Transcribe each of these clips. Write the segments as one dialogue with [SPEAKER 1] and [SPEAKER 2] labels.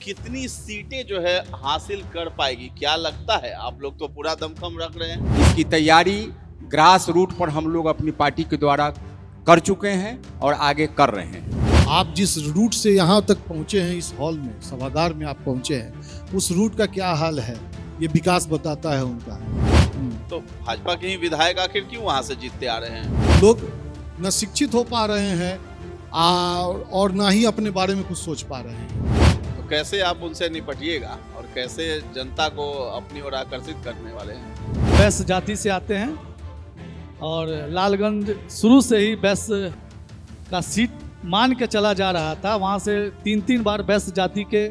[SPEAKER 1] कितनी सीटें जो है हासिल कर पाएगी, क्या लगता है? आप लोग तो पूरा दमखम रख रहे हैं।
[SPEAKER 2] इसकी तैयारी ग्रास रूट पर हम लोग अपनी पार्टी के द्वारा कर चुके हैं और आगे कर रहे हैं।
[SPEAKER 3] आप जिस रूट से यहाँ तक पहुँचे हैं, इस हॉल में सभागार में आप पहुँचे हैं, उस रूट का क्या हाल है, ये विकास बताता है उनका।
[SPEAKER 1] तो भाजपा के ही विधायक आखिर क्यों वहां से जीतते आ रहे हैं?
[SPEAKER 3] लोग न शिक्षित हो पा रहे हैं और ना ही अपने बारे में कुछ सोच पा रहे हैं।
[SPEAKER 1] तो कैसे आप उनसे निपटिएगा और कैसे जनता को अपनी ओर आकर्षित करने वाले हैं?
[SPEAKER 4] बैस जाति से आते हैं और लालगंज शुरू से ही बैस का सीट मान के चला जा रहा था। वहाँ से 3 बार बैस जाति के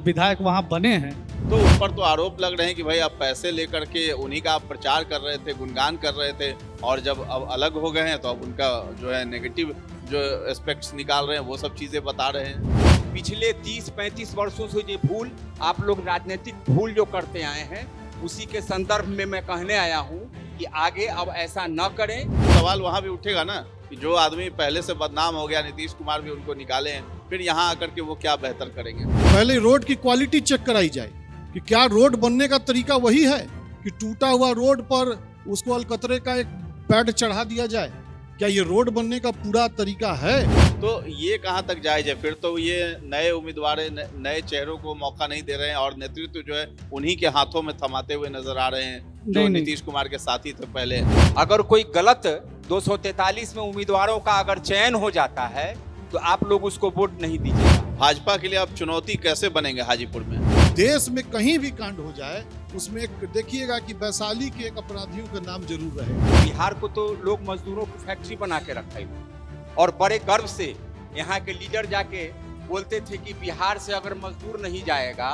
[SPEAKER 4] विधायक वहाँ बने हैं।
[SPEAKER 1] तो उस पर तो आरोप लग रहे हैं कि भाई आप पैसे लेकर के उन्हीं का आप प्रचार कर रहे थे, गुणगान कर रहे थे, और जब अब अलग हो गए हैं तो अब उनका जो है नेगेटिव जो एस्पेक्ट्स निकाल रहे हैं, वो सब चीजें बता रहे हैं।
[SPEAKER 2] पिछले 30-35 वर्षों से ये भूल आप लोग राजनीतिक भूल जो करते आए हैं, उसी के संदर्भ में मैं कहने आया हूँ कि आगे अब ऐसा न करें।
[SPEAKER 1] सवाल वहाँ भी उठेगा ना कि जो आदमी पहले से बदनाम हो गया, नीतीश कुमार भी उनको निकाले हैं, फिर यहाँ आकर के वो क्या बेहतर करेंगे?
[SPEAKER 3] पहले रोड की क्वालिटी चेक कराई जाए कि क्या रोड बनने का तरीका वही है कि टूटा हुआ रोड पर उसको अलकतरे का एक पैड चढ़ा दिया जाए। क्या ये रोड बनने का पूरा तरीका है?
[SPEAKER 1] तो ये कहाँ तक जायज है? फिर तो ये नए उम्मीदवार नए चेहरों को मौका नहीं दे रहे हैं और नेतृत्व जो है उन्हीं के हाथों में थमाते हुए नजर आ रहे हैं, जो नीतीश कुमार के साथी थे पहले।
[SPEAKER 2] अगर कोई गलत 243 में उम्मीदवारों का अगर चयन हो जाता है तो आप लोग उसको वोट नहीं दीजिएगा।
[SPEAKER 1] भाजपा के लिए अब चुनौती कैसे बनेंगे हाजीपुर में?
[SPEAKER 3] देश में कहीं भी कांड हो जाए, उसमें एक देखिएगा कि वैशाली के एक अपराधियों का नाम जरूर रहे।
[SPEAKER 2] बिहार को तो लोग मजदूरों की फैक्ट्री बना के रखा है और बड़े गर्व से यहाँ के लीडर जाके बोलते थे कि बिहार से अगर मजदूर नहीं जाएगा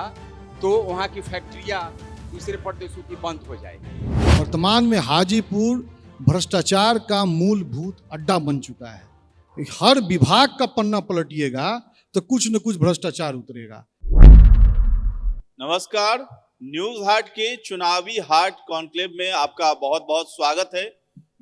[SPEAKER 2] तो वहाँ की फैक्ट्रियाँ दूसरे प्रदेशों की बंद हो जाएगी।
[SPEAKER 3] वर्तमान में हाजीपुर भ्रष्टाचार का मूलभूत अड्डा बन चुका है। हर विभाग का पन्ना पलटिएगा तो कुछ न कुछ भ्रष्टाचार उतरेगा।
[SPEAKER 1] नमस्कार, न्यूज हाट के चुनावी हाट कॉन्क्लेव में आपका बहुत बहुत स्वागत है।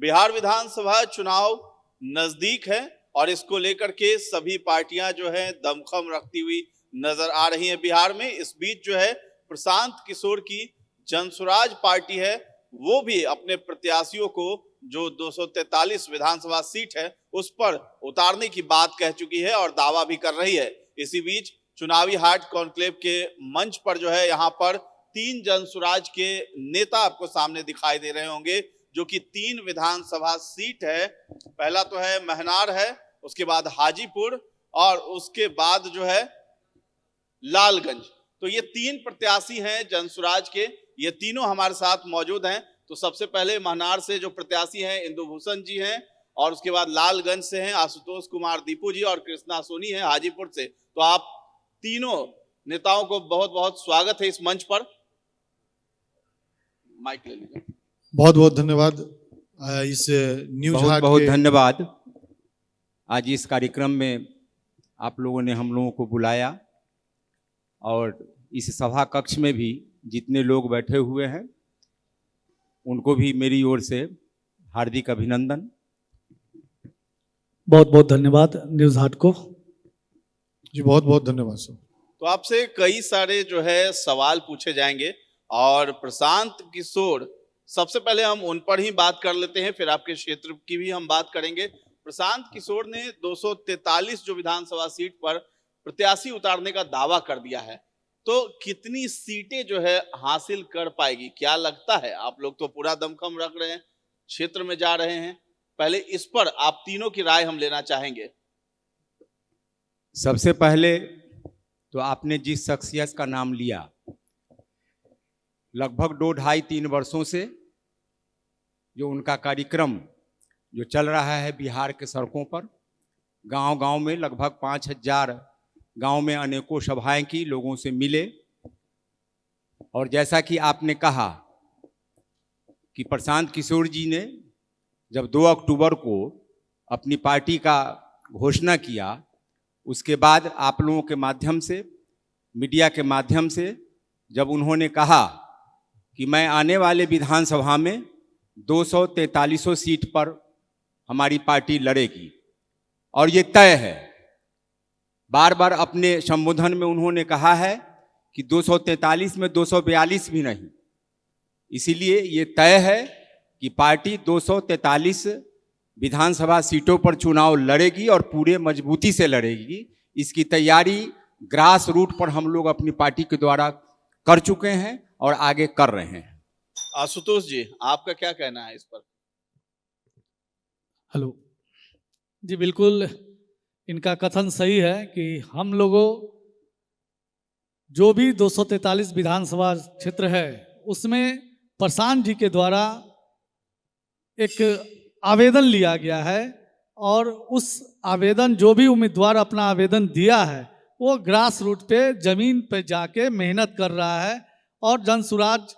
[SPEAKER 1] बिहार विधानसभा चुनाव नजदीक है और इसको लेकर के सभी पार्टियां जो है दमखम रखती हुई नजर आ रही हैं बिहार में। इस बीच जो है प्रशांत किशोर की जनसुराज पार्टी है, वो भी अपने प्रत्याशियों को जो 243 विधानसभा सीट है उस पर उतारने की बात कह चुकी है और दावा भी कर रही है। इसी बीच चुनावी हाट कॉन्क्लेव के मंच पर जो है यहाँ पर 3 जनसुराज के नेता आपको सामने दिखाई दे रहे होंगे, जो कि 3 विधानसभा सीट है। पहला तो है महनार है, उसके बाद हाजीपुर और उसके बाद जो है लालगंज। तो ये 3 प्रत्याशी हैं जनसुराज के, ये तीनों हमारे साथ मौजूद हैं। तो सबसे पहले महनार से जो प्रत्याशी हैं इंदुभूषण जी हैं, और उसके बाद लालगंज से हैं आशुतोष कुमार दीपू जी, और कृष्णा सोनी है हाजीपुर से। तो आप तीनों नेताओं को बहुत बहुत स्वागत है इस मंच पर। माइक ले लीजिए।
[SPEAKER 3] बहुत बहुत धन्यवाद। इस न्यूज हाट
[SPEAKER 2] बहुत
[SPEAKER 3] के
[SPEAKER 2] धन्यवाद। आज इस कार्यक्रम में आप लोगों ने हम लोगों को बुलाया और इस सभा कक्ष में भी जितने लोग बैठे हुए हैं उनको भी मेरी ओर से हार्दिक अभिनंदन।
[SPEAKER 4] बहुत बहुत धन्यवाद न्यूज हाट को।
[SPEAKER 3] जी बहुत बहुत धन्यवाद सर।
[SPEAKER 1] तो आपसे कई सारे जो है सवाल पूछे जाएंगे और प्रशांत किशोर, सबसे पहले हम उन पर ही बात कर लेते हैं, फिर आपके क्षेत्र की भी हम बात करेंगे। प्रशांत किशोर ने 243 जो विधानसभा सीट पर प्रत्याशी उतारने का दावा कर दिया है, तो कितनी सीटें जो है हासिल कर पाएगी, क्या लगता है? आप लोग तो पूरा दमखम रख रहे हैं, क्षेत्र में जा रहे हैं, पहले इस पर आप तीनों की राय हम लेना चाहेंगे।
[SPEAKER 2] सबसे पहले तो आपने जिस शख्सियत का नाम लिया, लगभग 2-2.5-3 वर्षों से जो उनका कार्यक्रम जो चल रहा है बिहार के सड़कों पर, गांव-गांव में लगभग 5000 गांव में अनेकों सभाएं की, लोगों से मिले, और जैसा कि आपने कहा कि प्रशांत किशोर जी ने जब 2 अक्टूबर को अपनी पार्टी का घोषणा किया, उसके बाद आप लोगों के माध्यम से, मीडिया के माध्यम से, जब उन्होंने कहा कि मैं आने वाले विधानसभा में 243 सीट पर हमारी पार्टी लड़ेगी और ये तय है, बार बार अपने संबोधन में उन्होंने कहा है कि 243 में 242 भी नहीं। इसीलिए ये तय है कि पार्टी 243 विधानसभा सीटों पर चुनाव लड़ेगी और पूरे मजबूती से लड़ेगी। इसकी तैयारी ग्रास रूट पर हम लोग अपनी पार्टी के द्वारा कर चुके हैं और आगे कर रहे हैं।
[SPEAKER 1] आशुतोष जी, आपका क्या कहना है इस पर?
[SPEAKER 4] हेलो जी, बिल्कुल इनका कथन सही है कि हम लोगों जो भी 243 विधानसभा क्षेत्र है उसमें प्रशांत जी के द्वारा एक आवेदन लिया गया है और उस आवेदन जो भी उम्मीदवार अपना आवेदन दिया है वो ग्रास रूट पे जमीन पे जाके मेहनत कर रहा है और जन सुराज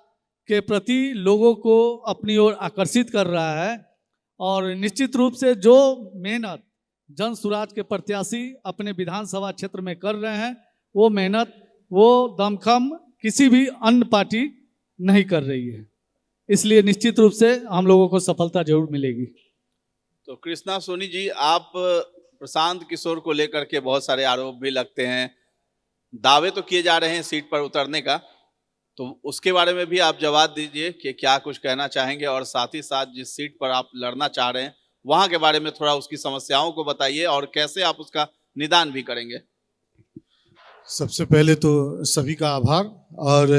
[SPEAKER 4] के प्रति लोगों को अपनी ओर आकर्षित कर रहा है। और निश्चित रूप से जो मेहनत जन सुराज के प्रत्याशी अपने विधानसभा क्षेत्र में कर रहे हैं वो मेहनत, वो दमखम किसी भी अन्य पार्टी नहीं कर रही है। इसलिए निश्चित रूप से हम लोगों को सफलता जरूर मिलेगी।
[SPEAKER 1] तो कृष्णा सोनी जी, आप प्रशांत किशोर को लेकर के बहुत सारे आरोप भी लगते हैं, दावे तो किए जा रहे हैं सीट पर उतरने का, तो उसके बारे में भी आप जवाब दीजिए कि क्या कुछ कहना चाहेंगे और साथ ही साथ जिस सीट पर आप लड़ना चाह रहे हैं वहां के बारे में थोड़ा उसकी समस्याओं को बताइए और कैसे आप उसका निदान भी करेंगे।
[SPEAKER 3] सबसे पहले तो सभी का आभार। और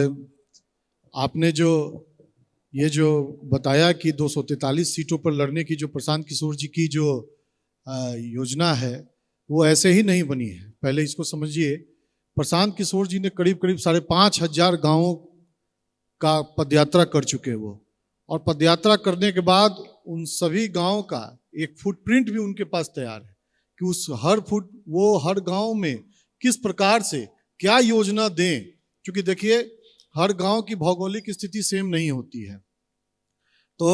[SPEAKER 3] आपने जो बताया कि 243 सीटों पर लड़ने की जो प्रशांत किशोर जी की जो योजना है वो ऐसे ही नहीं बनी है। पहले इसको समझिए, प्रशांत किशोर जी ने करीब 5,500 गांवों का पदयात्रा कर चुके वो, और पदयात्रा करने के बाद उन सभी गांवों का एक फुटप्रिंट भी उनके पास तैयार है कि उस हर गांव में किस प्रकार से क्या योजना दें। क्योंकि देखिए, हर गांव की भौगोलिक स्थिति सेम नहीं होती है, तो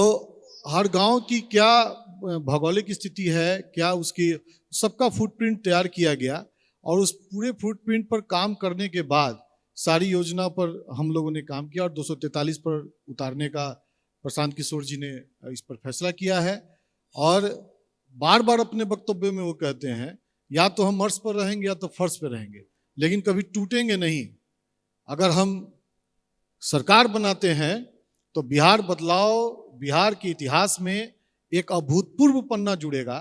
[SPEAKER 3] हर गांव की क्या भौगोलिक स्थिति है, क्या उसकी सबका फुटप्रिंट तैयार किया गया और उस पूरे फुटप्रिंट पर काम करने के बाद सारी योजना पर हम लोगों ने काम किया और 243 पर उतारने का प्रशांत किशोर जी ने इस पर फैसला किया है। और बार बार अपने वक्तव्य में वो कहते हैं या तो हम अर्श पर रहेंगे या तो फर्श पर रहेंगे, लेकिन कभी टूटेंगे नहीं। अगर हम सरकार बनाते हैं तो बिहार बदलाव, बिहार के इतिहास में एक अभूतपूर्व पन्ना जुड़ेगा।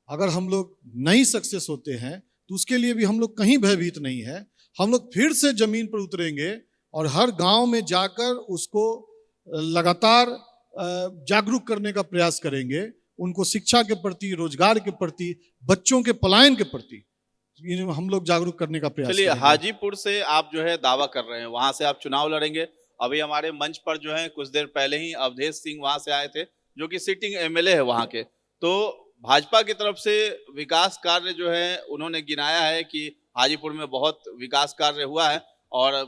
[SPEAKER 3] अगर हम लोग नहीं सक्सेस होते हैं तो उसके लिए भी हम लोग कहीं भयभीत नहीं है। हम लोग फिर से जमीन पर उतरेंगे और हर गांव में जाकर उसको लगातार जागरूक करने का प्रयास करेंगे, उनको शिक्षा के प्रति, रोजगार के प्रति, बच्चों के पलायन के प्रति हम लोग जागरूक करने का प्रयास
[SPEAKER 1] चलिए,
[SPEAKER 3] करेंगे।
[SPEAKER 1] हाजीपुर से आप जो है दावा कर रहे हैं, वहां से आप चुनाव लड़ेंगे। अभी हमारे मंच पर जो है कुछ देर पहले ही अवधेश सिंह वहां से आए थे, जो कि सिटिंग एमएलए है वहां के। तो भाजपा की तरफ से विकास कार्य जो है उन्होंने गिनाया है कि हाजीपुर में बहुत विकास कार्य हुआ है, और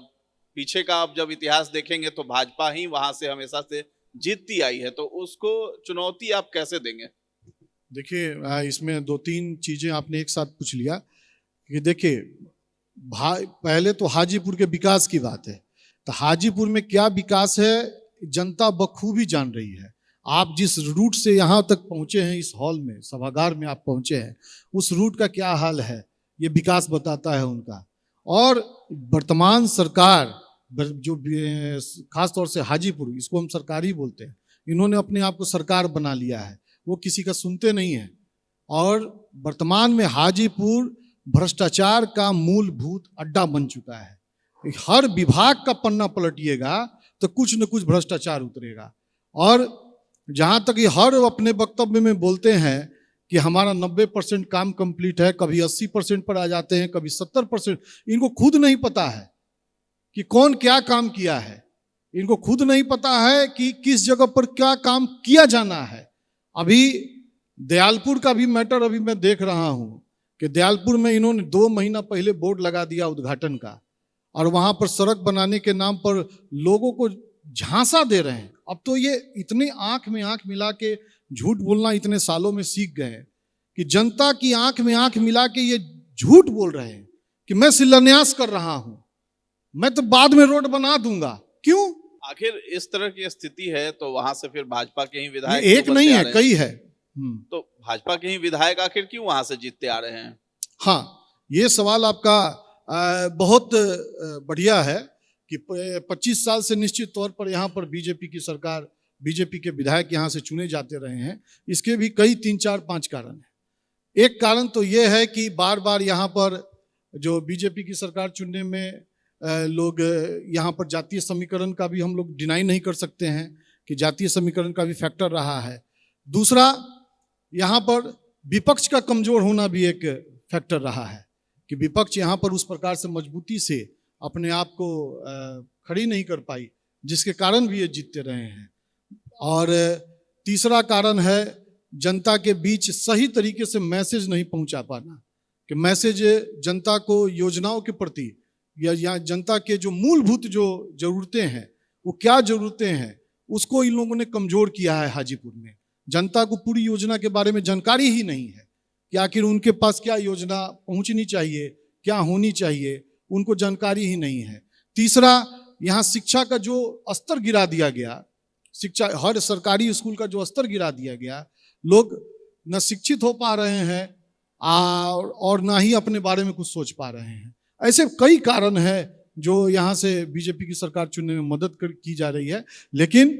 [SPEAKER 1] पीछे का आप जब इतिहास देखेंगे तो भाजपा ही वहां से हमेशा से जीतती आई है, तो उसको चुनौती आप कैसे देंगे?
[SPEAKER 3] देखिए, इसमें 2-3 चीजें आपने एक साथ पूछ लिया कि देखिए, पहले तो हाजीपुर के विकास की बात है, तो हाजीपुर में क्या विकास है जनता बखूबी जान रही है। आप जिस रूट से यहाँ तक पहुँचे हैं, इस हॉल में, सभागार में आप पहुँचे हैं, उस रूट का क्या हाल है ये विकास बताता है उनका। और वर्तमान सरकार जो खास तौर से हाजीपुर, इसको हम सरकार ही बोलते हैं, इन्होंने अपने आप को सरकार बना लिया है, वो किसी का सुनते नहीं है। और वर्तमान में हाजीपुर भ्रष्टाचार का मूलभूत अड्डा बन चुका है। हर विभाग का पन्ना पलटिएगा तो कुछ न कुछ भ्रष्टाचार उतरेगा। और जहाँ तक ये हर अपने वक्तव्य में बोलते हैं कि हमारा 90% काम कंप्लीट है, कभी 80% पर आ जाते हैं, कभी 70%, इनको खुद नहीं पता है कि कौन क्या काम किया है। इनको खुद नहीं पता है कि किस जगह पर क्या काम किया जाना है। अभी दयालपुर का भी मैटर अभी मैं देख रहा हूं कि दयालपुर में इन्होंने 2 महीना पहले बोर्ड लगा दिया उद्घाटन का, और वहां पर सड़क बनाने के नाम पर लोगों को झांसा दे रहे हैं। अब तो ये इतने आंख में आंख मिला के झूठ बोलना इतने सालों में सीख गए हैं कि जनता की आंख में आंख मिला के ये झूठ बोल रहे हैं कि मैं शिलान्यास कर रहा हूं, मैं तो बाद में रोड बना दूंगा। क्यों?
[SPEAKER 1] आखिर इस तरह की स्थिति है तो वहां से फिर भाजपा के ही विधायक
[SPEAKER 3] एक नहीं है, कई है।
[SPEAKER 1] तो भाजपा के ही विधायक आखिर क्यों वहां से जीतते आ रहे हैं?
[SPEAKER 3] हाँ, ये सवाल आपका बहुत बढ़िया है। कि 25 साल से निश्चित तौर पर यहाँ पर बीजेपी की सरकार, बीजेपी के विधायक यहाँ से चुने जाते रहे हैं। इसके भी कई 3, 4, 5 कारण हैं। एक कारण तो ये है कि बार बार यहाँ पर जो बीजेपी की सरकार चुनने में लोग यहाँ पर जातीय समीकरण का भी हम लोग डिनाई नहीं कर सकते हैं कि जातीय समीकरण का भी फैक्टर रहा है। दूसरा, यहाँ पर विपक्ष का कमजोर होना भी एक फैक्टर रहा है कि विपक्ष यहाँ पर उस प्रकार से मजबूती से अपने आप को खड़ी नहीं कर पाई, जिसके कारण भी ये जीतते रहे हैं। और तीसरा कारण है जनता के बीच सही तरीके से मैसेज नहीं पहुंचा पाना, कि मैसेज जनता को योजनाओं के प्रति या जनता के जो मूलभूत जो जरूरतें हैं, वो क्या जरूरतें हैं, उसको इन लोगों ने कमजोर किया है। हाजीपुर में जनता को पूरी योजना के बारे में जानकारी ही नहीं है कि आखिर उनके पास क्या योजना पहुंचनी चाहिए, क्या होनी चाहिए, उनको जानकारी ही नहीं है। तीसरा, यहाँ शिक्षा का जो स्तर गिरा दिया गया, शिक्षा हर सरकारी स्कूल का जो स्तर गिरा दिया गया, लोग न शिक्षित हो पा रहे हैं और ना ही अपने बारे में कुछ सोच पा रहे हैं। ऐसे कई कारण हैं जो यहाँ से बीजेपी की सरकार चुनने में मदद की जा रही है। लेकिन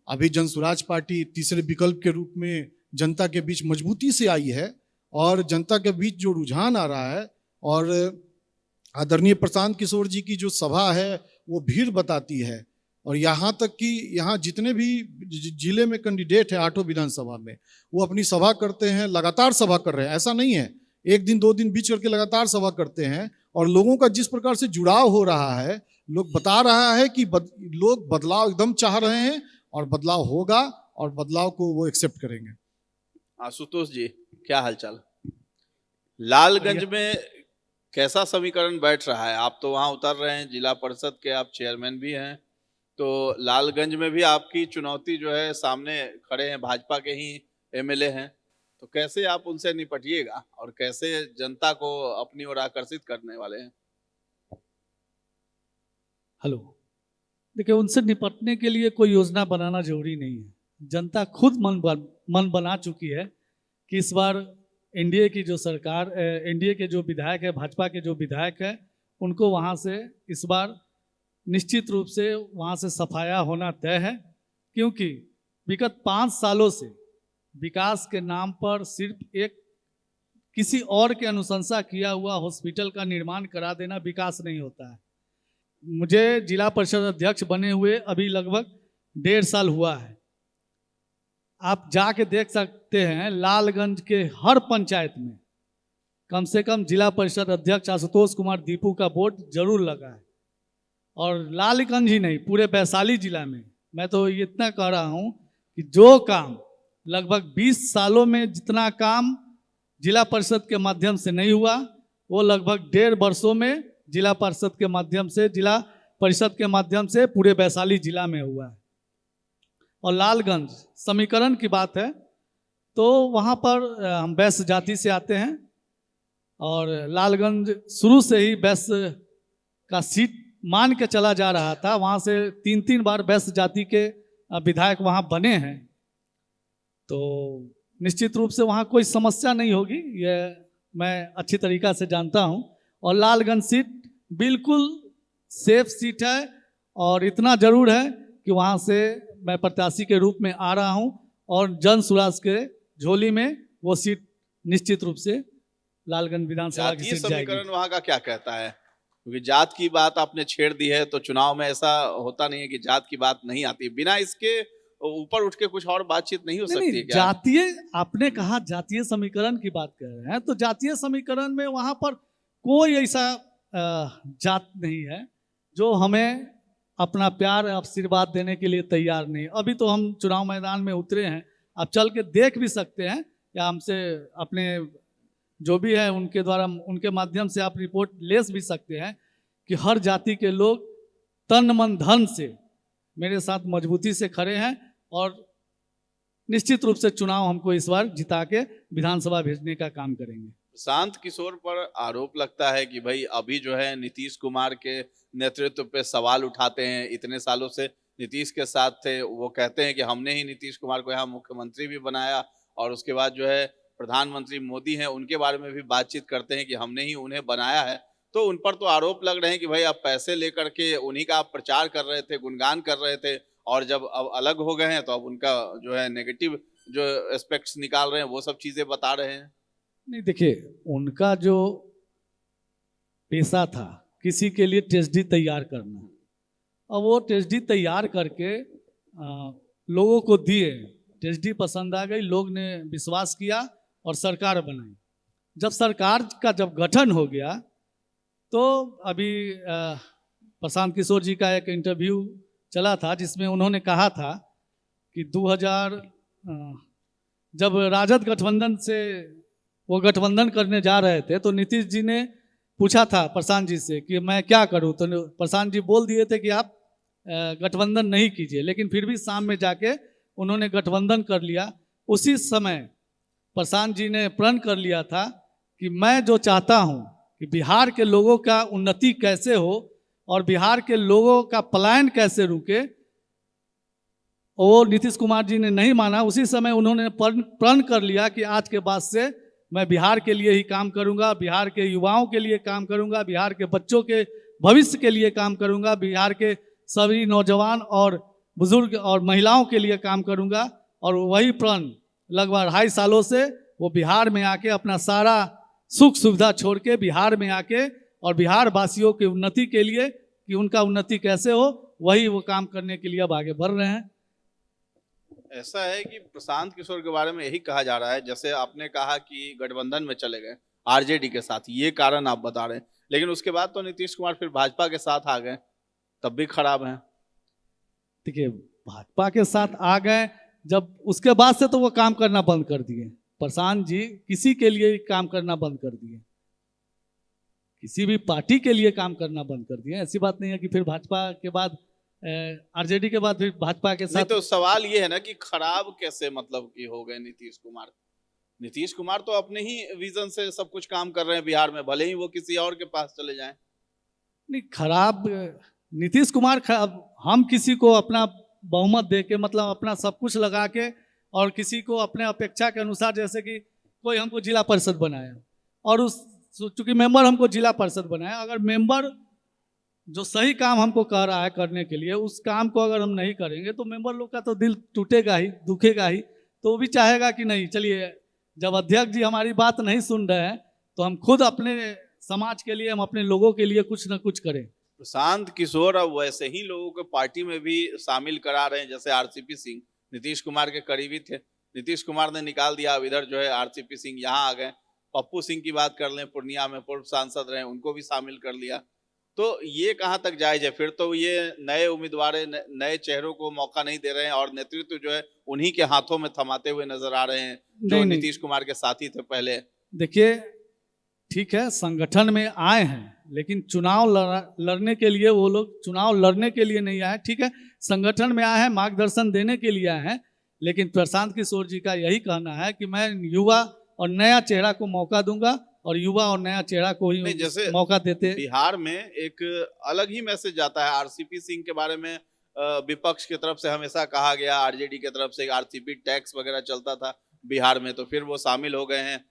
[SPEAKER 3] अभी जन स्वराज पार्टी तीसरे विकल्प के रूप में जनता के बीच मजबूती से आई है और जनता के बीच जो रुझान आ रहा है, और आदरणीय प्रशांत किशोर जी की जो सभा है वो भीड़ बताती है। और यहाँ तक कि यहाँ जितने भी जिले में कैंडिडेट है 8 विधानसभा में, वो अपनी सभा करते हैं, लगातार सभा कर रहे हैं। ऐसा नहीं है 1 दिन 2 दिन बीच करके लगातार सभा करते हैं। और लोगों का जिस प्रकार से जुड़ाव हो रहा है, लोग बता रहा है कि लोग बदलाव एकदम चाह रहे हैं और बदलाव होगा और बदलाव को वो एक्सेप्ट करेंगे।
[SPEAKER 1] आशुतोष जी, क्या हालचाल? लालगंज में कैसा समीकरण बैठ रहा है? आप तो वहां उतर रहे हैं, जिला परिषद के आप चेयरमैन भी हैं, तो लालगंज में भी आपकी चुनौती जो है, सामने खड़े हैं भाजपा के ही एमएलए हैं, तो कैसे आप उनसे निपटिएगा और कैसे जनता को अपनी ओर आकर्षित करने वाले हैं?
[SPEAKER 4] हेलो, देखिए, उनसे निपटने के लिए कोई योजना बनाना जरूरी नहीं है। जनता खुद मन बना चुकी है कि इस बार एनडीए की जो सरकार, एनडीए के जो विधायक है, भाजपा के जो विधायक है, उनको वहाँ से इस बार निश्चित रूप से वहाँ से सफाया होना तय है। क्योंकि विगत 5 सालों से विकास के नाम पर सिर्फ एक किसी और के अनुशंसा किया हुआ हॉस्पिटल का निर्माण करा देना विकास नहीं होता है। मुझे जिला परिषद अध्यक्ष बने हुए अभी लगभग 1.5 साल हुआ है। आप जाके देख सकते हैं, लालगंज के हर पंचायत में कम से कम जिला परिषद अध्यक्ष आशुतोष कुमार दीपू का बोर्ड जरूर लगा है। और लालगंज ही नहीं, पूरे वैशाली जिला में मैं तो इतना कह रहा हूँ कि जो काम लगभग 20 सालों में जितना काम जिला परिषद के माध्यम से नहीं हुआ, वो लगभग 1.5 वर्षों में जिला परिषद के माध्यम से, जिला परिषद के माध्यम से पूरे वैशाली जिला में हुआ है। और लालगंज समीकरण की बात है तो वहाँ पर हम वैश्य जाति से आते हैं और लालगंज शुरू से ही वैश्य का सीट मान के चला जा रहा था। वहाँ से 3 बार वैश्य जाति के विधायक वहाँ बने हैं, तो निश्चित रूप से वहाँ कोई समस्या नहीं होगी, ये मैं अच्छी तरीक़ा से जानता हूँ। और लालगंज सीट बिल्कुल सेफ सीट है और इतना ज़रूर है कि वहाँ से मैं प्रत्याशी के रूप में आ रहा हूँ और जन स्वराज के झोली में वो सीट निश्चित रूप से लालगंज विधानसभा की सीट जाएगी।
[SPEAKER 1] समीकरण वहाँ का क्या कहता है? क्योंकि जात की बात आपने छेड़ दी है, तो चुनाव में ऐसा होता नहीं है कि जात की बात नहीं आती, बिना इसके ऊपर उठ के कुछ और बातचीत नहीं हो सकती है क्या?
[SPEAKER 4] जातीय, आपने कहा जातीय समीकरण की बात कर रहे हैं, तो जातीय समीकरण में वहाँ पर कोई ऐसा जात नहीं है जो हमें अपना प्यार आशीर्वाद देने के लिए तैयार नहीं। अभी तो हम चुनाव मैदान में उतरे हैं, आप चल के देख भी सकते हैं या हमसे अपने जो भी है उनके द्वारा, उनके माध्यम से आप रिपोर्ट ले भी सकते हैं कि हर जाति के लोग तन मन धन से मेरे साथ मजबूती से खड़े हैं और निश्चित रूप से चुनाव हमको इस बार जिता के विधानसभा भेजने का काम करेंगे।
[SPEAKER 1] प्रशांत किशोर पर आरोप लगता है कि भाई अभी जो है नीतीश कुमार के नेतृत्व पे सवाल उठाते हैं, इतने सालों से नीतीश के साथ थे, वो कहते हैं कि हमने ही नीतीश कुमार को यहाँ मुख्यमंत्री भी बनाया और उसके बाद जो है प्रधानमंत्री मोदी हैं उनके बारे में भी बातचीत करते हैं कि हमने ही उन्हें बनाया है। तो उन पर तो आरोप लग रहे हैं कि भाई आप पैसे लेकर के उन्हीं का आप प्रचार कर रहे थे, गुणगान कर रहे थे, और जब अब अलग हो गए हैं तो अब उनका जो है नेगेटिव जो एस्पेक्ट्स निकाल रहे हैं वो सब चीजें बता रहे हैं।
[SPEAKER 4] नहीं देखिए, उनका जो पेशा था किसी के लिए टेस्ट तैयार करना, और वो टेस्ट तैयार करके लोगों को दिए, टेस्ट पसंद आ गई, लोग ने विश्वास किया और सरकार बनाई। जब सरकार का जब गठन हो गया तो अभी प्रशांत किशोर जी का एक इंटरव्यू चला था जिसमें उन्होंने कहा था कि 2000 जब राजद गठबंधन से वो गठबंधन करने जा रहे थे तो नीतीश जी ने पूछा था प्रशांत जी से कि मैं क्या करूं, तो प्रशांत जी बोल दिए थे कि आप गठबंधन नहीं कीजिए, लेकिन फिर भी शाम में जाके उन्होंने गठबंधन कर लिया। उसी समय प्रशांत जी ने प्रण कर लिया था कि मैं जो चाहता हूं कि बिहार के लोगों का उन्नति कैसे हो और बिहार के लोगों का पलायन कैसे रुके, वो नीतीश कुमार जी ने नहीं माना। उसी समय उन्होंने प्रण कर लिया कि आज के बाद से मैं बिहार के लिए ही काम करूंगा, बिहार के युवाओं के लिए काम करूंगा, बिहार के बच्चों के भविष्य के लिए काम करूंगा, बिहार के सभी नौजवान और बुजुर्ग और महिलाओं के लिए काम करूंगा। और वही प्रण लगभग 2.5 सालों से वो बिहार में आके अपना सारा सुख सुविधा छोड़ के बिहार में आके और बिहार वासियों की उन्नति के लिए कि उनका उन्नति कैसे हो, वही वो काम करने के लिए अब आगे बढ़ रहे हैं।
[SPEAKER 1] ऐसा है कि प्रशांत किशोर के बारे में यही कहा जा रहा है, जैसे आपने कहा कि गठबंधन में चले गए आरजेडी के साथ, ये कारण आप बता रहे हैं, लेकिन उसके बाद तो नीतीश कुमार फिर भाजपा के साथ आ गए, तब भी खराब हैं।
[SPEAKER 4] देखिए, भाजपा के साथ आ गए जब, उसके बाद से तो वो काम करना बंद कर दिए। प्रशांत जी किसी के लिए काम करना बंद कर दिए, किसी भी पार्टी के लिए काम करना बंद कर दिए। ऐसी बात नहीं है कि फिर भाजपा के बाद आरजेडी के बाद फिर भाजपा के साथ।
[SPEAKER 1] तो सवाल ये है ना कि खराब कैसे मतलब कि हो गए नीतीश कुमार? नीतीश कुमार तो अपने ही विजन से सब कुछ काम कर रहे हैं बिहार में, भले ही वो किसी और के पास चले जाएं।
[SPEAKER 4] नहीं, खराब नीतीश कुमार हम किसी को अपना बहुमत दे के, मतलब अपना सब कुछ लगा के, और किसी को अपने अपेक्षा के अनुसार, जैसे कि कोई हमको जिला परिषद बनाया और उस चूंकि मेंबर हमको जिला परिषद बनाया, अगर मेंबर जो सही काम हमको कह रहा है करने के लिए, उस काम को अगर हम नहीं करेंगे तो मेंबर लोग का तो दिल टूटेगा ही, दुखेगा ही। तो वो भी चाहेगा कि नहीं, चलिए जब अध्यक्ष जी हमारी बात नहीं सुन रहे हैं तो हम खुद अपने समाज के लिए, हम अपने लोगों के लिए कुछ ना कुछ करें।
[SPEAKER 1] प्रशांत किशोर अब वैसे ही लोगों को पार्टी में भी शामिल करा रहे हैं, जैसे आरसीपी सिंह नीतीश कुमार के करीबी थे, नीतीश कुमार ने निकाल दिया, अब इधर जो है आरसीपी सिंह यहाँ आ गए। पप्पू सिंह की बात कर लें, पूर्णिया में पूर्व सांसद रहे, उनको भी शामिल कर लिया। तो ये कहाँ तक जायज है? फिर तो ये नए उम्मीदवार नए चेहरों को मौका नहीं दे रहे हैं और नेतृत्व जो है उन्हीं के हाथों में थमाते हुए नजर आ रहे हैं जो नीतीश कुमार के साथी थे पहले।
[SPEAKER 4] देखिए, ठीक है, संगठन में आए हैं, लेकिन चुनाव लड़ने के लिए वो लोग चुनाव लड़ने के लिए नहीं आए। ठीक है, संगठन में आए हैं, मार्गदर्शन देने के लिए आए हैं, लेकिन प्रशांत किशोर जी का यही कहना है कि मैं युवा और नया चेहरा को मौका दूंगा, और युवा और नया चेहरा को ही
[SPEAKER 1] जैसे
[SPEAKER 4] मौका देते।
[SPEAKER 1] बिहार में एक अलग ही मैसेज जाता है आरसीपी सिंह के बारे में। विपक्ष की तरफ से हमेशा कहा गया, आरजेडी की तरफ से आरसीपी टैक्स वगैरह चलता था बिहार में, तो फिर वो शामिल हो गए हैं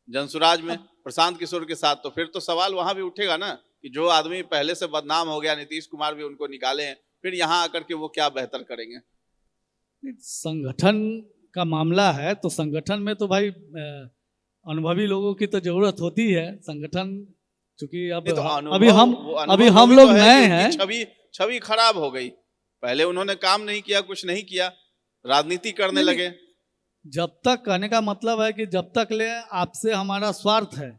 [SPEAKER 1] जनसुराज में प्रशांत किशोर के साथ। तो फिर तो सवाल वहां भी उठेगा ना कि जो आदमी पहले से बदनाम हो गया, नीतीश कुमार भी उनको निकाले हैं, फिर यहाँ आकर के वो क्या बेहतर करेंगे?
[SPEAKER 4] संगठन का मामला है तो संगठन में तो भाई अनुभवी लोगों की तो जरूरत होती है। संगठन चूंकि अभी हम लोग नए हैं,
[SPEAKER 1] छवि खराब हो गई। पहले उन्होंने काम नहीं किया, कुछ नहीं किया, राजनीति करने लगे।
[SPEAKER 4] जब तक, कहने का मतलब है कि जब तक ले आपसे हमारा स्वार्थ है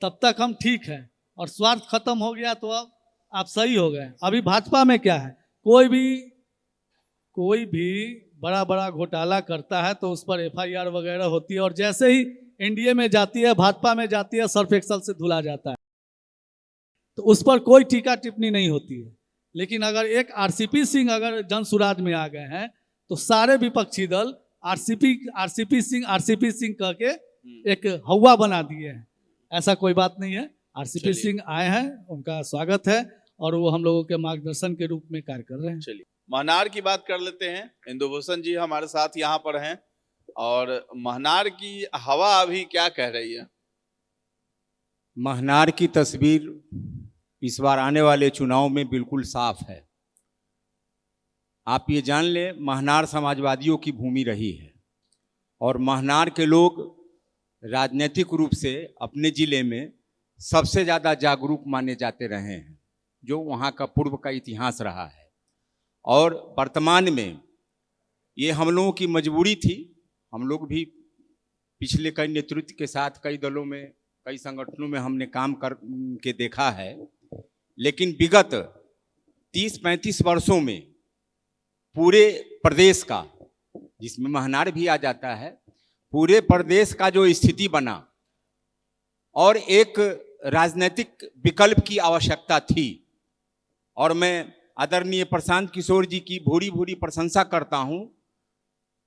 [SPEAKER 4] तब तक हम ठीक है, और स्वार्थ खत्म हो गया तो अब आप सही हो गए। अभी भाजपा में क्या है, कोई भी बड़ा बड़ा घोटाला करता है तो उस पर FIR वगैरह होती है, और जैसे ही एनडीए में जाती है, भाजपा में जाती है, सर्फ एक्सल से धुला जाता है, तो उस पर कोई टीका टिप्पणी नहीं होती है। लेकिन अगर एक आरसीपी सिंह अगर जनसुराज में आ गए हैं तो सारे विपक्षी दल आरसीपी सिंह कह के एक हवा बना दिए हैं। ऐसा कोई बात नहीं है, आरसीपी सिंह आए हैं, उनका स्वागत है, और वो हम लोगों के मार्गदर्शन के रूप में कार्य कर रहे हैं।
[SPEAKER 1] चलिए महनार की बात कर लेते हैं। इंदुभूषण जी हमारे साथ यहाँ पर हैं, और महनार की हवा अभी क्या कह रही है?
[SPEAKER 2] महनार की तस्वीर इस बार आने वाले चुनाव में बिल्कुल साफ है। आप ये जान लें, महनार समाजवादियों की भूमि रही है और महनार के लोग राजनीतिक रूप से अपने जिले में सबसे ज़्यादा जागरूक माने जाते रहे हैं, जो वहाँ का पूर्व का इतिहास रहा है। और वर्तमान में ये हम लोगों की मजबूरी थी। हम लोग भी पिछले कई नेतृत्व के साथ कई दलों में, कई संगठनों में हमने काम कर के देखा है, लेकिन विगत 30-35 वर्षों में पूरे प्रदेश का, जिसमें महनार भी आ जाता है, पूरे प्रदेश का जो स्थिति बना और एक राजनीतिक विकल्प की आवश्यकता थी। और मैं आदरणीय प्रशांत किशोर जी की भूरी भूरी प्रशंसा करता हूं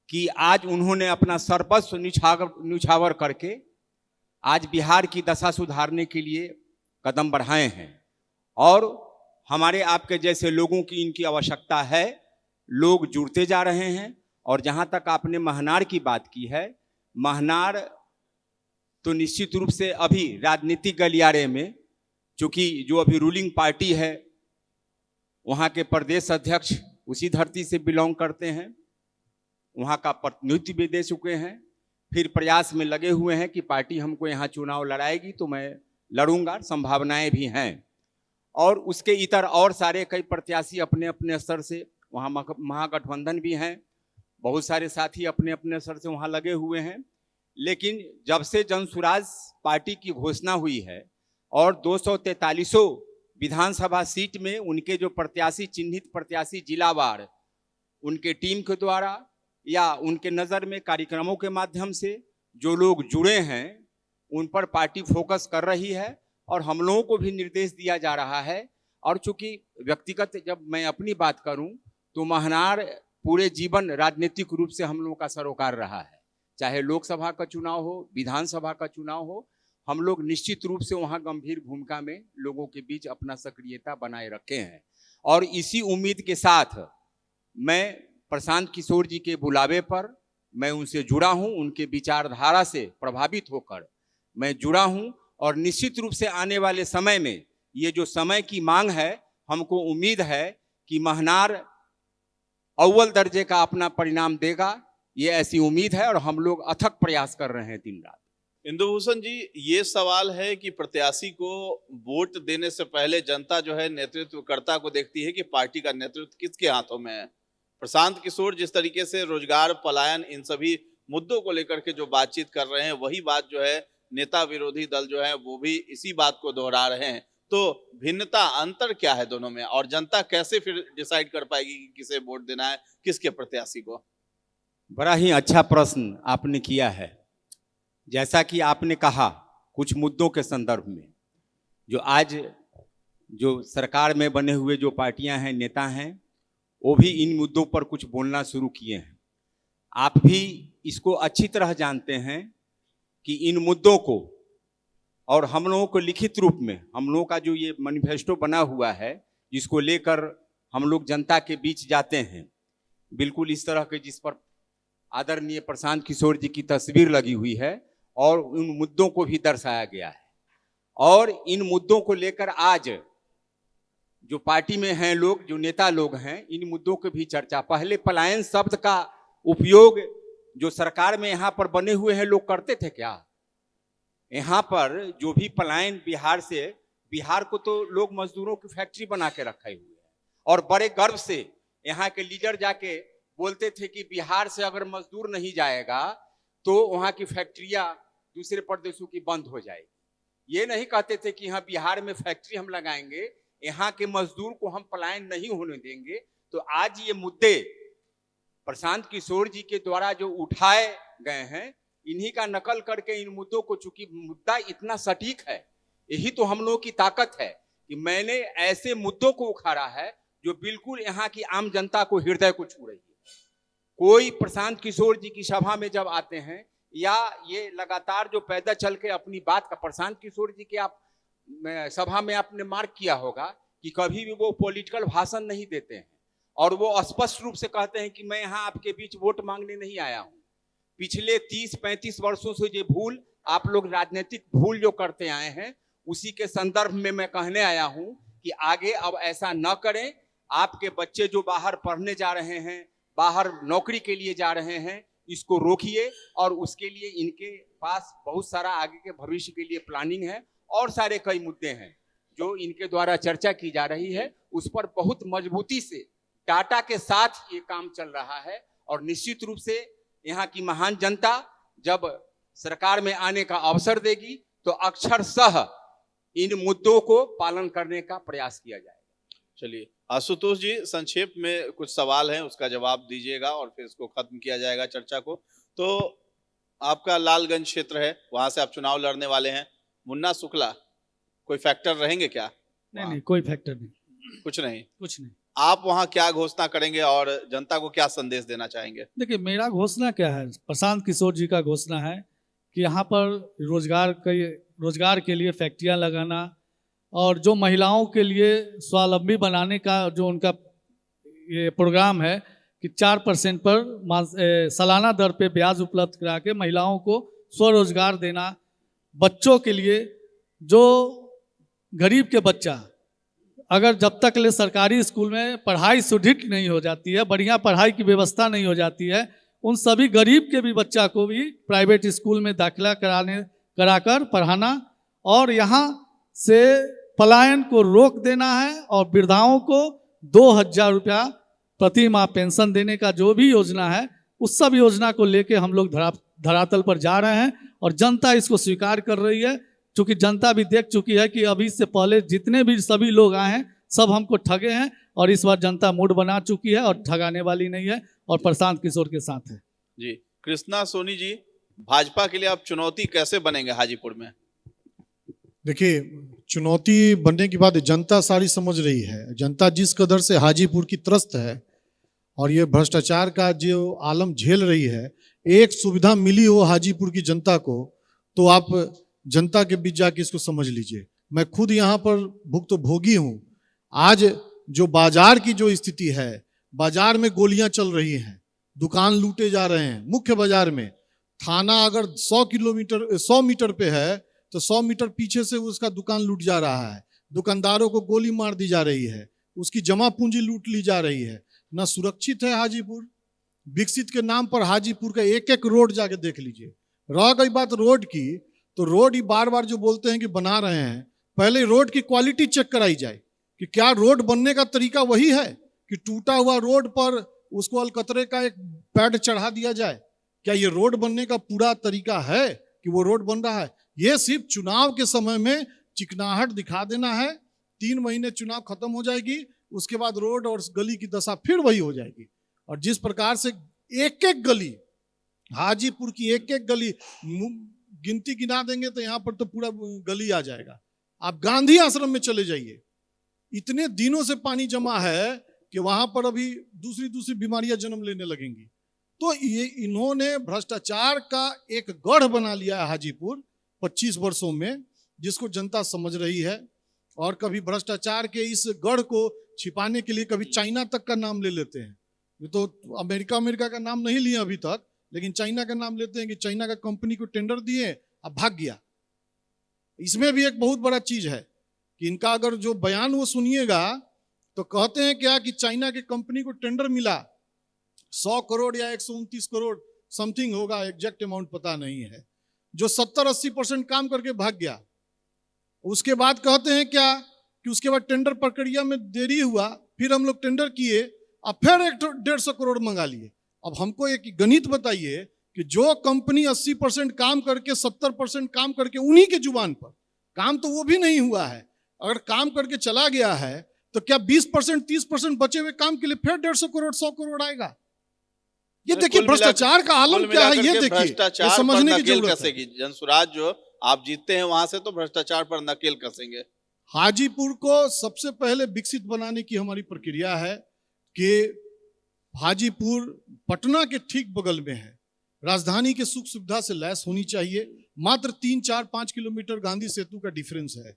[SPEAKER 2] कि आज उन्होंने अपना सर्वस्व न्यौछावर करके आज बिहार की दशा सुधारने के लिए कदम बढ़ाए हैं। और हमारे आपके जैसे लोगों की इनकी आवश्यकता है। लोग जुड़ते जा रहे हैं। और जहां तक आपने महनार की बात की है, महनार तो निश्चित रूप से अभी राजनीतिक गलियारे में, चूंकि जो अभी रूलिंग पार्टी है वहाँ के प्रदेश अध्यक्ष उसी धरती से बिलोंग करते हैं, वहाँ का प्रतिनिधित्व भी दे चुके हैं, फिर प्रयास में लगे हुए हैं कि पार्टी हमको यहाँ चुनाव लड़ाएगी तो मैं लड़ूंगा, संभावनाएं भी हैं। और उसके इतर और सारे कई प्रत्याशी अपने अपने स्तर से, वहाँ महागठबंधन भी हैं, बहुत सारे साथी अपने अपने स्तर से वहाँ लगे हुए हैं। लेकिन जब से जनसुराज पार्टी की घोषणा हुई है और 243 विधानसभा सीट में उनके जो प्रत्याशी, चिन्हित प्रत्याशी जिलावार उनके टीम के द्वारा या उनके नज़र में कार्यक्रमों के माध्यम से जो लोग जुड़े हैं, उन पर पार्टी फोकस कर रही है और हम लोगों को भी निर्देश दिया जा रहा है। और चूंकि व्यक्तिगत जब मैं अपनी बात करूं तो महनार पूरे जीवन राजनीतिक रूप से हम लोगों का सरोकार रहा है। चाहे लोकसभा का चुनाव हो, विधानसभा का चुनाव हो, हम लोग निश्चित रूप से वहाँ गंभीर भूमिका में लोगों के बीच अपना सक्रियता बनाए रखे हैं। और इसी उम्मीद के साथ मैं प्रशांत किशोर जी के बुलावे पर मैं उनसे जुड़ा हूँ, उनके विचारधारा से प्रभावित होकर मैं जुड़ा हूँ। और निश्चित रूप से आने वाले समय में ये जो समय की मांग है, हमको उम्मीद है कि महनार अव्वल दर्जे का अपना परिणाम देगा, ये ऐसी उम्मीद है और हम लोग अथक प्रयास कर रहे हैं दिन रात।
[SPEAKER 1] इंदुभूषण जी, ये सवाल है कि प्रत्याशी को वोट देने से पहले जनता जो है नेतृत्वकर्ता को देखती है कि पार्टी का नेतृत्व किसके हाथों में है। प्रशांत किशोर जिस तरीके से रोजगार, पलायन, इन सभी मुद्दों को लेकर के जो बातचीत कर रहे हैं, वही बात जो है नेता विरोधी दल जो है वो भी इसी बात को दोहरा रहे हैं। तो भिन्नता, अंतर क्या है दोनों में, और जनता कैसे फिर डिसाइड कर पाएगी कि किसे वोट देना है, किसके प्रत्याशी को?
[SPEAKER 2] बड़ा ही अच्छा प्रश्न आपने किया है। जैसा कि आपने कहा, कुछ मुद्दों के संदर्भ में जो आज जो सरकार में बने हुए जो पार्टियां हैं, नेता हैं, वो भी इन मुद्दों पर कुछ बोलना शुरू किए हैं। आप भी इसको अच्छी तरह जानते हैं कि इन मुद्दों को, और हम लोगों को लिखित रूप में, हम लोगों का जो ये मैनिफेस्टो बना हुआ है जिसको लेकर हम लोग जनता के बीच जाते हैं, बिल्कुल इस तरह के जिस पर आदरणीय प्रशांत किशोर जी की तस्वीर लगी हुई है और उन मुद्दों को भी दर्शाया गया है। और इन मुद्दों को लेकर आज जो पार्टी में हैं लोग, जो नेता लोग हैं, इन मुद्दों की भी चर्चा। पहले पलायन शब्द का उपयोग जो सरकार में यहाँ पर बने हुए हैं लोग करते थे क्या? यहाँ पर जो भी पलायन बिहार से, बिहार को तो लोग मजदूरों की फैक्ट्री बना के रखे हुए हैं और बड़े गर्व से यहाँ के लीडर जाके बोलते थे कि बिहार से अगर मजदूर नहीं जाएगा तो वहाँ की फैक्ट्रियाँ दूसरे प्रदेशों की बंद हो जाएगी। ये नहीं कहते थे कि यहाँ बिहार में फैक्ट्री हम लगाएंगे, यहाँ के मजदूर को हम पलायन नहीं होने देंगे। तो आज ये मुद्दे प्रशांत किशोर जी के द्वारा जो उठाए गए हैं, इन्हीं का नकल करके इन मुद्दों को, चूंकि मुद्दा इतना सटीक है, यही तो हम लोगों की ताकत है कि मैंने ऐसे मुद्दों को उखाड़ा है जो बिल्कुल यहाँ की आम जनता को हृदय को छू रही है। कोई प्रशांत किशोर जी की सभा में जब आते हैं, या ये लगातार जो पैदल चल के अपनी बात का, प्रशांत किशोर जी के आप सभा में आपने मार्क किया होगा कि कभी भी वो पॉलिटिकल भाषण नहीं देते हैं और वो स्पष्ट रूप से कहते हैं कि मैं यहाँ आपके बीच वोट मांगने नहीं आया हूँ। पिछले 30-35 वर्षों से ये भूल, आप लोग राजनीतिक भूल जो करते आए हैं, उसी के संदर्भ में मैं कहने आया हूं कि आगे अब ऐसा न करें। आपके बच्चे जो बाहर पढ़ने जा रहे हैं, बाहर नौकरी के लिए जा रहे हैं, इसको रोकिए और उसके लिए इनके पास बहुत सारा आगे के भविष्य के लिए प्लानिंग है और सारे कई मुद्दे हैं जो इनके द्वारा चर्चा की जा रही है। उस पर बहुत मजबूती से डाटा के साथ ये काम चल रहा है और निश्चित रूप से यहाँ की महान जनता जब सरकार में आने का अवसर देगी तो अक्षरशः इन मुद्दों को पालन करने का प्रयास किया जाएगा।
[SPEAKER 1] चलिए आशुतोष जी, संक्षेप में कुछ सवाल हैं, उसका जवाब दीजिएगा और फिर इसको खत्म किया जाएगा चर्चा को। तो आपका लालगंज क्षेत्र है, वहां से आप चुनाव लड़ने वाले हैं। मुन्ना शुक्ला कोई फैक्टर रहेंगे क्या?
[SPEAKER 4] नहीं, कोई फैक्टर नहीं,
[SPEAKER 1] कुछ नहीं।
[SPEAKER 4] कुछ नहीं।
[SPEAKER 1] आप वहां क्या घोषणा करेंगे और जनता को क्या संदेश देना चाहेंगे?
[SPEAKER 4] देखिए, मेरा घोषणा क्या है, प्रशांत किशोर जी का घोषणा है कि यहाँ पर रोजगार के लिए फैक्ट्रियाँ लगाना और जो महिलाओं के लिए स्वावलंबी बनाने का जो उनका ये प्रोग्राम है कि 4% पर सालाना दर पे ब्याज उपलब्ध करा के महिलाओं को स्वरोजगार देना। बच्चों के लिए जो गरीब के बच्चा अगर जब तक ले सरकारी स्कूल में पढ़ाई सुदृढ़ नहीं हो जाती है, बढ़िया पढ़ाई की व्यवस्था नहीं हो जाती है, उन सभी गरीब के भी बच्चा को भी प्राइवेट स्कूल में दाखिला कराकर पढ़ाना और यहाँ से पलायन को रोक देना है और वृद्धाओं को 2000 रुपया प्रति माह पेंशन देने का जो भी योजना है, उस सब योजना को लेके हम लोग धरातल पर जा रहे हैं और जनता इसको स्वीकार कर रही है। क्योंकि जनता भी देख चुकी है कि अभी से पहले जितने भी सभी लोग आए हैं सब हमको ठगे हैं और इस बार जनता मूड बना चुकी है और ठगाने वाली नहीं है और प्रशांत किशोर के साथ है।
[SPEAKER 1] जी, कृष्णा सोनी जी, भाजपा के लिए आप चुनौती कैसे बनेंगे हाजीपुर में?
[SPEAKER 3] देखिए, चुनौती बनने की बात जनता सारी समझ रही है। जनता जिस कदर से हाजीपुर की त्रस्त है और ये भ्रष्टाचार का जो आलम झेल रही है, एक सुविधा मिली हो हाजीपुर की जनता को तो आप जनता के बीच जाके इसको समझ लीजिए। मैं खुद यहाँ पर भुक्तभोगी हूँ। आज जो बाजार की जो स्थिति है, बाजार में गोलियां चल रही हैं, दुकान लूटे जा रहे हैं। मुख्य बाजार में थाना अगर 100 मीटर पे है तो 100 मीटर पीछे से उसका दुकान लूट जा रहा है। दुकानदारों को गोली मार दी जा रही है, उसकी जमा पूंजी लूट ली जा रही है। ना सुरक्षित है हाजीपुर। विकसित के नाम पर हाजीपुर का एक एक रोड जाके देख लीजिए। रह गई बात रोड की, तो रोड ही बार बार जो बोलते हैं कि बना रहे हैं, पहले रोड की क्वालिटी चेक कराई जाए कि क्या रोड बनने का तरीका वही है कि टूटा हुआ रोड पर उसको अलकतरे का एक पैड चढ़ा दिया जाए। क्या ये रोड बनने का पूरा तरीका है कि वो रोड बन रहा है? ये सिर्फ चुनाव के समय में चिकनाहट दिखा देना है। 3 महीने चुनाव खत्म हो जाएगी, उसके बाद रोड और गली की दशा फिर वही हो जाएगी। और जिस प्रकार से एक एक गली, हाजीपुर की एक एक गली गिनती गिना देंगे तो यहाँ पर तो पूरा गली आ जाएगा। आप गांधी आश्रम में चले जाइए, इतने दिनों से पानी जमा है कि वहां पर अभी दूसरी बीमारियां जन्म लेने लगेंगी। तो ये इन्होंने भ्रष्टाचार का एक गढ़ बना लिया है हाजीपुर 25 वर्षों में, जिसको जनता समझ रही है। और कभी भ्रष्टाचार के इस गढ़ को छिपाने के लिए कभी चाइना तक का नाम ले लेते हैं। ये तो अमेरिका का नाम नहीं लिया अभी तक, लेकिन चाइना का नाम लेते हैं कि चाइना का कंपनी को टेंडर दिए, अब भाग गया। इसमें भी एक बहुत बड़ा चीज है कि इनका अगर जो बयान वो सुनिएगा तो कहते हैं क्या कि चाइना के कंपनी को टेंडर मिला 100 करोड़ या 129 करोड़ समथिंग होगा, एग्जैक्ट अमाउंट पता नहीं है, जो 70-80% काम करके भाग गया। उसके बाद कहते हैं क्या कि उसके बाद टेंडर प्रक्रिया में देरी हुआ, फिर हम लोग टेंडर किए, अब फिर 150 करोड़ मंगा लिए। अब हमको एक गणित बताइए कि जो कंपनी 80% काम करके 70% काम करके उन्हीं के जुबान पर, काम तो वो भी नहीं हुआ है, अगर काम करके चला गया है तो क्या 20% 30% बचे हुए काम के लिए फिर 150 करोड़ 100 करोड़ आएगा? ये देखिए भ्रष्टाचार का आलम क्या है, ये देखिए, ये समझने की जरूरत है।
[SPEAKER 1] जनसुराज जो आप जीतते हैं वहां से तो भ्रष्टाचार पर नकेल कसेंगे।
[SPEAKER 3] हाजीपुर को सबसे पहले विकसित बनाने की हमारी प्रक्रिया है कि हाजीपुर पटना के ठीक बगल में है, राजधानी के सुख सुविधा से लैस होनी चाहिए। मात्र 3-4-5 किलोमीटर गांधी सेतु का डिफरेंस है,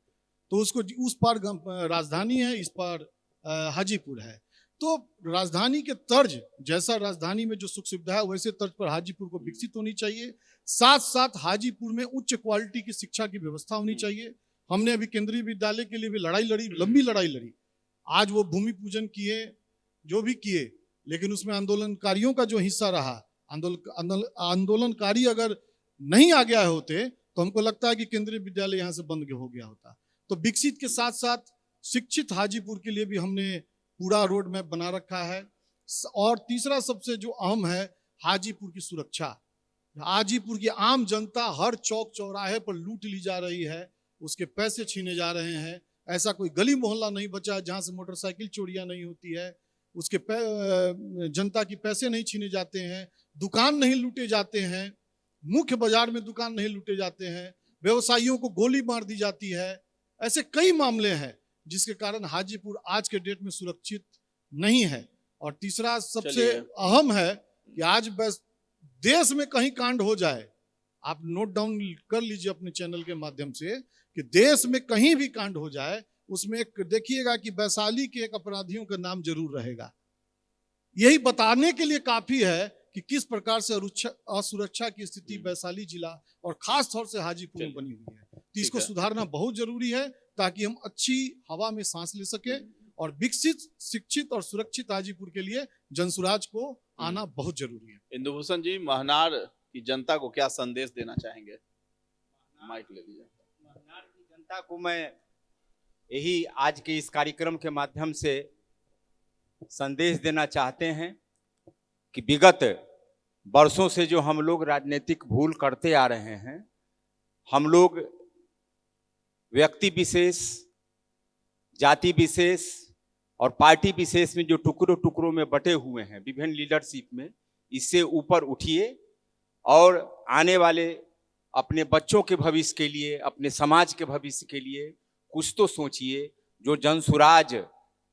[SPEAKER 3] तो उसको उस पार राजधानी है, इस पार हाजीपुर है। तो राजधानी के तर्ज जैसा राजधानी में जो सुख सुविधा है वैसे तर्ज पर हाजीपुर को विकसित होनी चाहिए। साथ साथ हाजीपुर में उच्च क्वालिटी की शिक्षा की व्यवस्था होनी चाहिए। हमने अभी केंद्रीय विद्यालय के लिए भी लड़ाई लड़ी, लंबी लड़ाई लड़ी। आज वो भूमि पूजन किए, जो भी किए, लेकिन उसमें आंदोलनकारियों का जो हिस्सा रहा, आंदोलनकारी अगर नहीं आ गया होते तो हमको लगता है कि केंद्रीय विद्यालय यहाँ से बंद हो गया होता। तो विकसित के साथ साथ शिक्षित हाजीपुर के लिए भी हमने पूरा रोड मैप बना रखा है। और तीसरा सबसे जो अहम है, हाजीपुर की सुरक्षा। हाजीपुर की आम जनता हर चौक चौराहे पर लूट ली जा रही है, उसके पैसे छीने जा रहे हैं। ऐसा कोई गली मोहल्ला नहीं बचा है जहाँ से मोटरसाइकिल चोरियां नहीं होती है, उसके जनता की पैसे नहीं छीने जाते हैं, दुकान नहीं लूटे जाते हैं, मुख्य बाजार में दुकान नहीं लूटे जाते हैं, व्यवसायियों को गोली मार दी जाती है। ऐसे कई मामले हैं जिसके कारण हाजीपुर आज के डेट में सुरक्षित नहीं है। और तीसरा सबसे अहम है कि आज बस देश में कहीं कांड हो जाए, आप नोट डाउन कर लीजिए अपने चैनल के माध्यम से, कि देश में कहीं भी कांड हो जाए उसमें एक देखिएगा कि वैशाली के एक अपराधियों का नाम जरूर रहेगा। यही बताने के लिए काफी है कि किस प्रकार से असुरक्षा की स्थिति वैशाली जिला और खास तौर से हाजीपुर में बनी हुई है। तो इसको सुधारना बहुत जरूरी है ताकि हम अच्छी हवा में सांस ले सके और विकसित, शिक्षित और सुरक्षित हाजीपुर के लिए जनसुराज को आना बहुत जरूरी है।
[SPEAKER 1] इंदुभूषण जी, महनार की जनता को क्या संदेश देना चाहेंगे? माइक ले लीजिए।
[SPEAKER 2] महनार की जनता को मैं यही आज के इस कार्यक्रम के माध्यम से संदेश देना चाहते हैं कि विगत वर्षों से जो हम लोग राजनीतिक भूल करते आ रहे हैं, हम लोग व्यक्ति विशेष, जाति विशेष और पार्टी विशेष में जो टुकड़ों टुकड़ों में बटे हुए हैं विभिन्न लीडरशिप में, इससे ऊपर उठिए और आने वाले अपने बच्चों के भविष्य के लिए, अपने समाज के भविष्य के लिए कुछ तो सोचिए। जो जनसुराज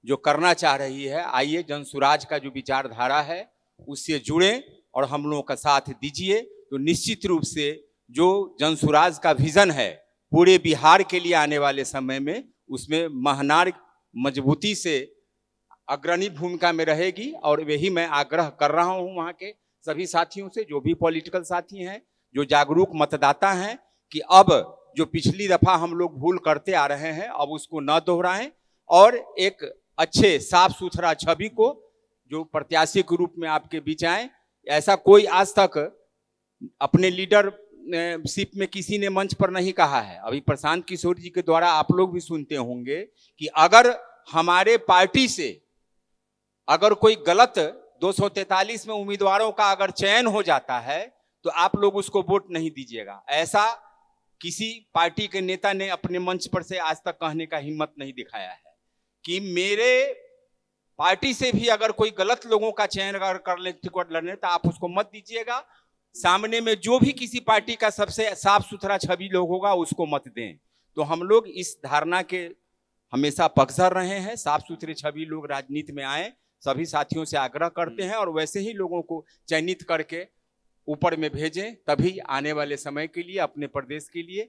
[SPEAKER 2] जो करना चाह रही है, आइए जनसुराज का जो विचारधारा है उससे जुड़ें और हम लोगों का साथ दीजिए। तो निश्चित रूप से जो जनसुराज का विजन है पूरे बिहार के लिए आने वाले समय में, उसमें महनार मजबूती से अग्रणी भूमिका में रहेगी। और यही मैं आग्रह कर रहा हूं वहां के सभी साथियों से, जो भी पॉलिटिकल साथी हैं, जो जागरूक मतदाता हैं, कि अब जो पिछली दफा हम लोग भूल करते आ रहे हैं अब उसको न दोहराएं और एक अच्छे साफ सुथरा छवि को जो प्रत्याशी के रूप में आपके बीच आए। ऐसा कोई आज तक अपने लीडरशिप में किसी ने मंच पर नहीं कहा है। अभी प्रशांत किशोर जी के द्वारा आप लोग भी सुनते होंगे कि अगर हमारे पार्टी से अगर कोई गलत 243 में उम्मीदवारों का अगर चयन हो जाता है तो आप लोग उसको वोट नहीं दीजिएगा। ऐसा किसी पार्टी के नेता ने अपने मंच पर से आज तक कहने का हिम्मत नहीं दिखाया है कि मेरे पार्टी से भी अगर कोई गलत लोगों का चयन अगर कर ले टिकट लड़ने तो आप उसको मत दीजिएगा। सामने में जो भी किसी पार्टी का सबसे साफ सुथरा छवि लोग होगा उसको मत दें। तो हम लोग इस धारणा के हमेशा पक्षधर रहे हैं, साफ सुथरे छवि लोग राजनीति में आए, सभी साथियों से आग्रह करते हैं और वैसे ही लोगों को चयनित करके ऊपर में भेजें, तभी आने वाले समय के लिए अपने प्रदेश के लिए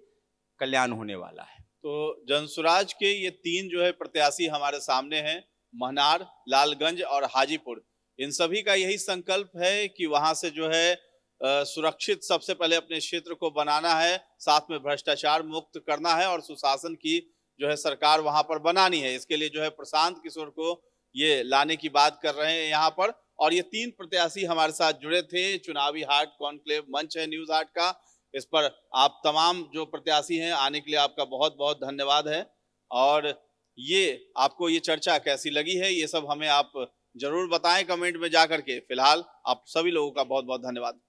[SPEAKER 2] कल्याण होने वाला है।
[SPEAKER 1] तो जनसुराज के ये तीन जो है प्रत्याशी हमारे सामने हैं, महनार, लालगंज और हाजीपुर। इन सभी का यही संकल्प है कि वहां से जो है सुरक्षित सबसे पहले अपने क्षेत्र को बनाना है, साथ में भ्रष्टाचार मुक्त करना है और सुशासन की जो है सरकार वहां पर बनानी है। इसके लिए जो है प्रशांत किशोर को ये लाने की बात कर रहे हैं यहाँ पर। और ये तीन प्रत्याशी हमारे साथ जुड़े थे। चुनावी हाट कॉन्क्लेव मंच है न्यूज हाट का, इस पर आप तमाम जो प्रत्याशी हैं आने के लिए आपका बहुत बहुत धन्यवाद है। और ये आपको ये चर्चा कैसी लगी है ये सब हमें आप जरूर बताएं कमेंट में जाकर के। फिलहाल आप सभी लोगों का बहुत बहुत धन्यवाद।